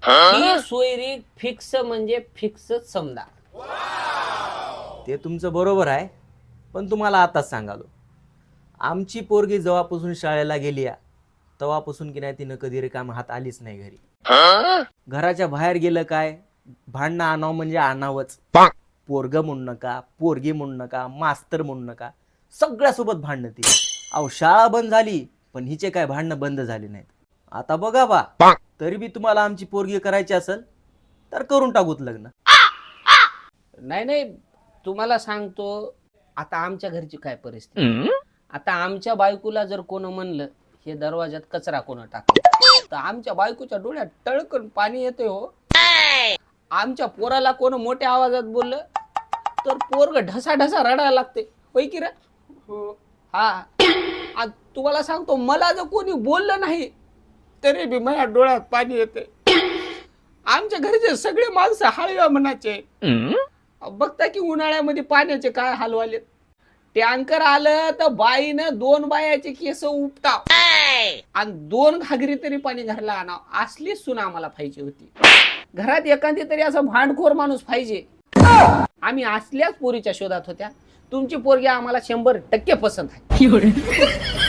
ही सोयरी फिक्स म्हणजे फिक्सच समजा. ते तुमचं बरोबर आहे, पण तुम्हाला आताच सांगालो, आमची पोरगी जेव्हापासून शाळेला गेली तेव्हापासून की नाही तिनं कधी रिकाम हात आलीच नाही घरी. घराच्या बाहेर गेलं काय भांडणं आणावं म्हणजे आणावंच. पोरग म्हणू नका, पोरगी म्हणू नका, मास्तर म्हणू नका, सगळ्यासोबत भांडणं ती. अहो शाळा बंद झाली पण हिचे काय भांडणं बंद झाली नाहीत. आता बघा बा, तरी बी तुम्हाला आमची पोरगी करायची असेल तर करून टाकूत लग्न. नाही नाही, तुम्हाला सांगतो, आता आमच्या घरची काय परिस्थिती. आता आमच्या बायकोला जर कोण म्हणलं हे दरवाजात कचरा कोण टाकला, तर आमच्या बायकोच्या डोळ्यात टळकन पाणी येते हो. आमच्या पोराला कोण मोठ्या आवाजात बोललं तर पोरग ढसा ढसा रडायला लागते, होय की रे? हा, आज तुम्हाला सांगतो, मला जर कोणी बोललं नाही तरी बी माझ्या डोळ्यात पाणी येते. आमच्या घरचे सगळे माणसं हळव्या मनाचे. बघता की उन्हाळ्यामध्ये पाण्याचे काय हाल व्हायले. टँकर आलं तर बाईनं 2 बायाचे केस उपटाव आणि 2 घागरी तरी पाणी घरला आणाव. असली सून आम्हाला पाहिजे होती. घरात एखादी तरी असं भांडखोर माणूस पाहिजे. आम्ही असल्याच पोरीच्या शोधात होत्या. तुमची पोरगी आम्हाला 100% पसंत आहे.